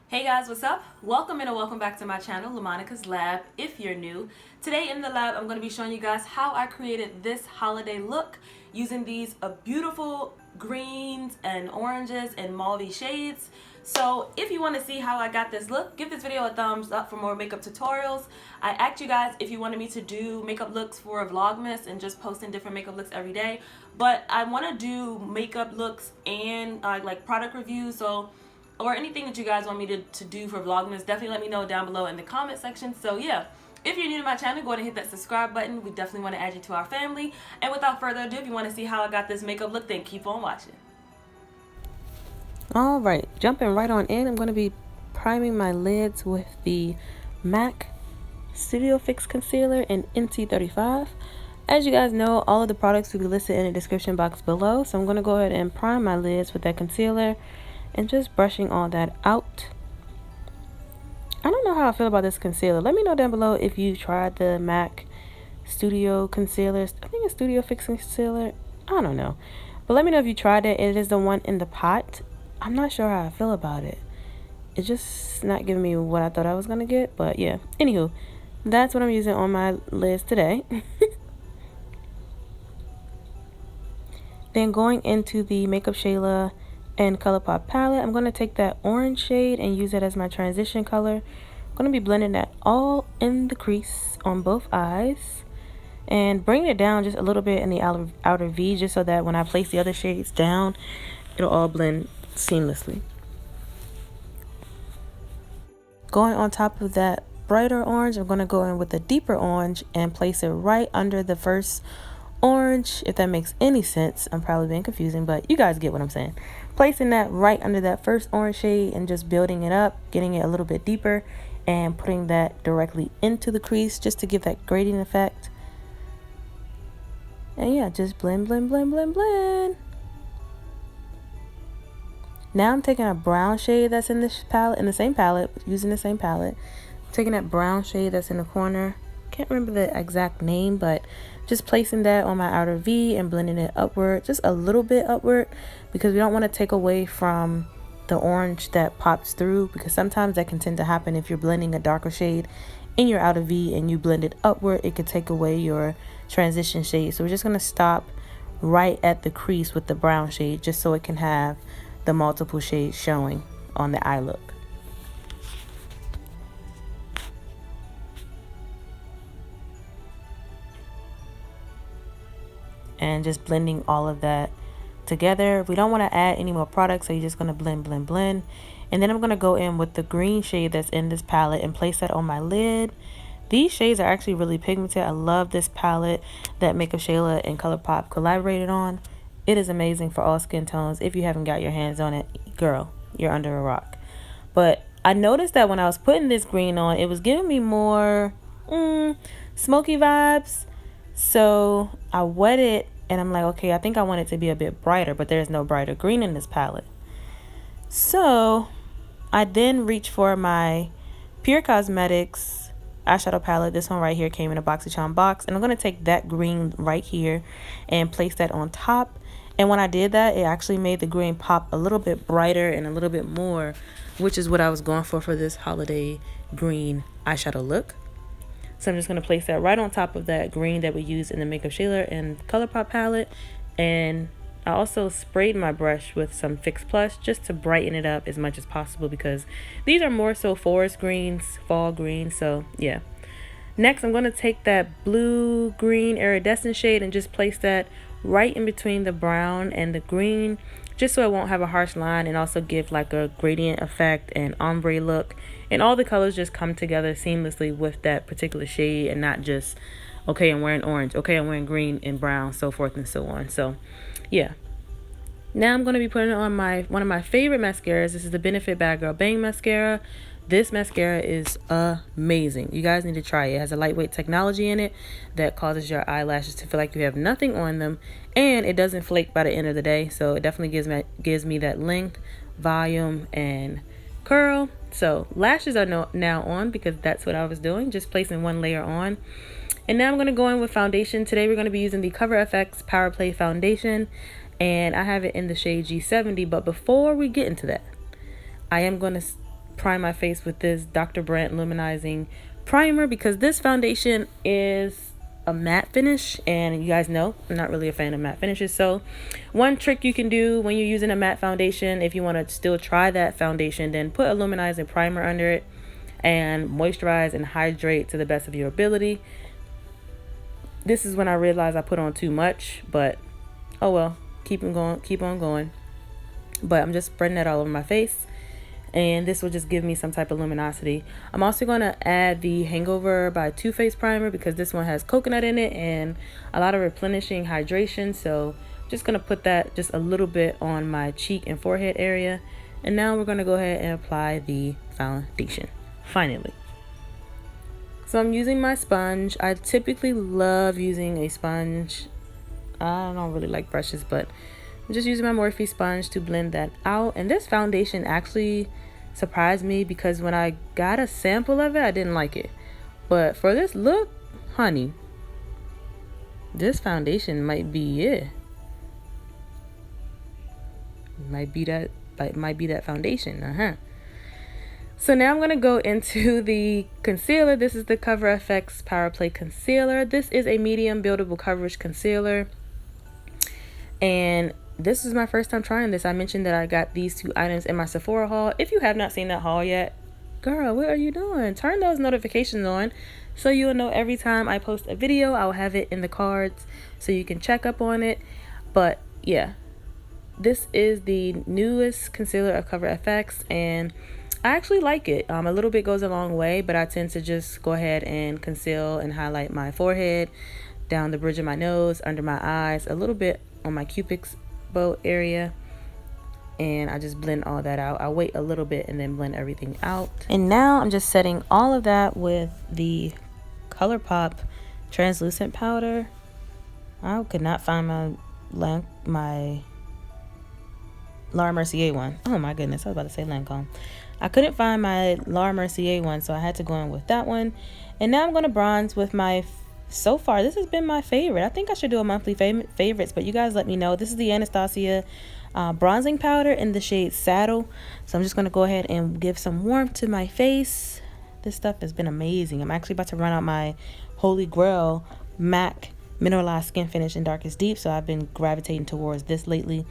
Hey guys, what's up? Welcome and welcome back to my channel, LaMonicas Lab, if you're new. Today in the lab, I'm going to be showing you guys how I created this holiday look using these beautiful greens and oranges and mauve shades. So if you want to see how I got this look, give this video a thumbs up for more makeup tutorials. I asked you guys if you wanted me to do makeup looks for a vlogmas and just posting different makeup looks every day. But I want to do makeup looks and like product reviews, or anything that you guys want me to do for vlogmas, definitely let me know down below in the comment section. So yeah, if you're new to my channel, go ahead and hit that subscribe button. We definitely want to add you to our family. And without further ado, if you want to see how I got this makeup look, then keep on watching. Alright, jumping right on in, I'm going to be priming my lids with the MAC Studio Fix Concealer in NC35. As you guys know, all of the products will be listed in the description box below. So I'm going to go ahead and prime my lids with that concealer and just brushing all that out. I don't know how I feel about this concealer. Let me know down below if you tried the MAC Studio Concealer. I think it's Studio Fix Concealer. I don't know. But let me know if you tried it. It is the one in the pot. I'm not sure how I feel about it. It's just not giving me what I thought I was going to get. But yeah. Anywho, that's what I'm using on my lids today. Then going into the Makeupshayla and Colourpop palette, I'm going to take that orange shade and use it as my transition color. I'm going to be blending that all in the crease on both eyes and bringing it down just a little bit in the outer V, just so that when I place the other shades down, it'll all blend seamlessly. Going on top of that brighter orange, I'm going to go in with a deeper orange and place it right under the first orange. If that makes any sense, I'm probably being confusing, but you guys get what I'm saying. Placing that right under that first orange shade and just building it up, getting it a little bit deeper, and putting that directly into the crease just to give that gradient effect. And yeah, just blend, blend, blend, blend, blend. Now I'm taking a brown shade that's in this palette, in the same palette, using the same palette. Taking that brown shade that's in the corner. Can't remember the exact name, but just placing that on my outer V and blending it upward, just a little bit upward, because we don't want to take away from the orange that pops through, because sometimes that can tend to happen if you're blending a darker shade in your outer V and you blend it upward. It could take away your transition shade. So we're just going to stop right at the crease with the brown shade, just so it can have the multiple shades showing on the eye look. And just blending all of that together. We don't want to add any more products, so you're just going to blend, blend, blend. And then I'm going to go in with the green shade that's in this palette and place that on my lid. These shades are actually really pigmented. I love this palette that Makeupshayla and Colourpop collaborated on. It is amazing for all skin tones. If you haven't got your hands on it, girl, you're under a rock. But I noticed that when I was putting this green on, it was giving me more smoky vibes. So I wet it and I'm like, okay, I think I want it to be a bit brighter, but there's no brighter green in this palette. So I then reached for my Pure Cosmetics eyeshadow palette. This one right here came in a BoxyCharm box, and I'm going to take that green right here and place that on top. And when I did that, it actually made the green pop a little bit brighter and a little bit more, which is what I was going for this holiday green eyeshadow look. So I'm just going to place that right on top of that green that we used in the Makeupshayla and Colourpop palette. And I also sprayed my brush with some Fix Plus just to brighten it up as much as possible, because these are more so forest greens, fall greens. So yeah. Next, I'm going to take that blue green iridescent shade and just place that right in between the brown and the green, just so it won't have a harsh line, and also give like a gradient effect and ombre look, and all the colors just come together seamlessly with that particular shade, and not just, okay, I'm wearing orange, okay, I'm wearing green and brown, so forth and so on. So yeah, now I'm going to be putting on one of my favorite mascaras. This is the Benefit Bad Girl Bang mascara. This mascara is amazing. You guys need to try it. It has a lightweight technology in it that causes your eyelashes to feel like you have nothing on them, and it doesn't flake by the end of the day. So it definitely gives me that length, volume, and curl. So lashes are now on, because that's what I was doing, just placing one layer on. And now I'm going to go in with foundation. Today we're going to be using the Cover FX Power Play Foundation, and I have it in the shade G70. But before we get into that, I am going to prime my face with this Dr. Brandt Luminizing Primer, because this foundation is a matte finish, and you guys know I'm not really a fan of matte finishes. So one trick you can do when you're using a matte foundation, if you want to still try that foundation, then put a luminizing primer under it and moisturize and hydrate to the best of your ability. This is when I realized I put on too much, but oh well, keep on going. But I'm just spreading that all over my face, and this will just give me some type of luminosity. I'm also going to add the Hangover by Too Faced primer, because this one has coconut in it and a lot of replenishing hydration. So I'm just going to put that just a little bit on my cheek and forehead area. And now we're going to go ahead and apply the foundation finally. So I'm using my sponge. I typically love using a sponge. I don't really like brushes, but I'm just using my Morphe sponge to blend that out. And this foundation actually surprised me, because when I got a sample of it, I didn't like it. But for this look, honey, this foundation might be it. Might be that foundation. So now I'm going to go into the concealer. This is the Cover FX Power Play Concealer. This is a medium buildable coverage concealer. And this is my first time trying this. I mentioned that I got these two items in my Sephora haul. If you have not seen that haul yet, girl, what are you doing? Turn those notifications on so you'll know every time I post a video. I'll have it in the cards so you can check up on it. But yeah, this is the newest concealer of Cover FX, and I actually like it. A little bit goes a long way, but I tend to just go ahead and conceal and highlight my forehead, down the bridge of my nose, under my eyes, a little bit on my cupid's bow area, and I just blend all that out. I wait a little bit and then blend everything out. And now I'm just setting all of that with the Colourpop translucent powder. I could not find my Laura Mercier one. Oh my goodness, I was about to say Lancôme. I couldn't find my Laura Mercier one, so I had to go in with that one. And now I'm going to bronze with my, so far this has been my favorite. I think I should do a monthly favorites, but you guys let me know. This is the Anastasia bronzing powder in the shade Saddle. So I'm just going to go ahead and give some warmth to my face. This stuff has been amazing. I'm actually about to run out my Holy Grail MAC Mineralized Skin Finish in Darkest Deep, so I've been gravitating towards this lately.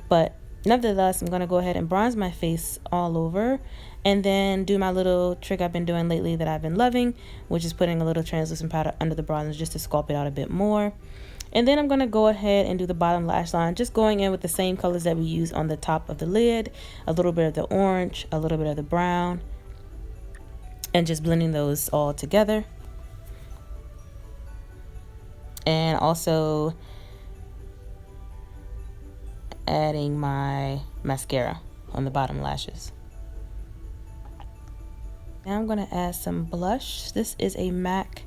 But nevertheless, I'm going to go ahead and bronze my face all over, and then do my little trick I've been doing lately that I've been loving, which is putting a little translucent powder under the bronzer just to sculpt it out a bit more. And then I'm going to go ahead and do the bottom lash line, just going in with the same colors that we use on the top of the lid, a little bit of the orange, a little bit of the brown, and just blending those all together. And also adding my mascara on the bottom lashes. Now I'm going to add some blush. This is a MAC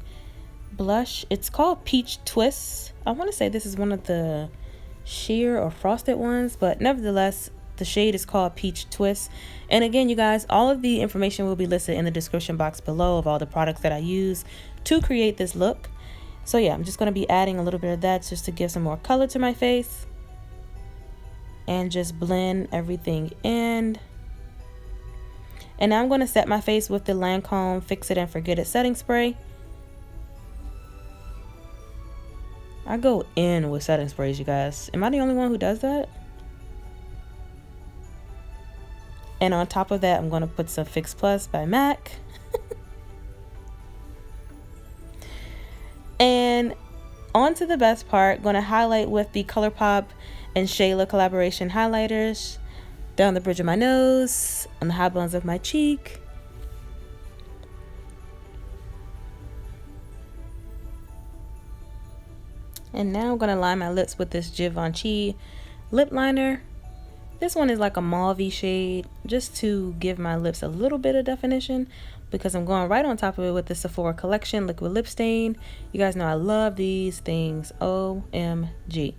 blush. It's called Peach Twist. I want to say this is one of the sheer or frosted ones, but nevertheless, the shade is called Peach Twist. And again, you guys, all of the information will be listed in the description box below of all the products that I use to create this look. So yeah, I'm just going to be adding a little bit of that just to give some more color to my face. And just blend everything in. And now I'm going to set my face with the Lancôme Fix It and Forget It setting spray. I go in with setting sprays, you guys. Am I the only one who does that? And on top of that, I'm going to put some Fix Plus by MAC. And on to the best part, going to highlight with the Colourpop and Shayla collaboration highlighters down the bridge of my nose, on the high bones of my cheek. And now I'm going to line my lips with this Givenchy lip liner. This one is like a mauve shade, just to give my lips a little bit of definition, because I'm going right on top of it with the Sephora Collection Liquid Lip Stain. You guys know I love these things. OMG.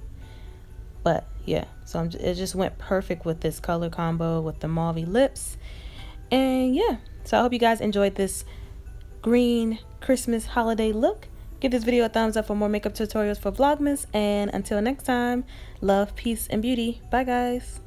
But yeah, so it just went perfect with this color combo with the mauve lips. And yeah, so I hope you guys enjoyed this green Christmas holiday look. Give this video a thumbs up for more makeup tutorials for Vlogmas. And until next time, love, peace, and beauty. Bye, guys.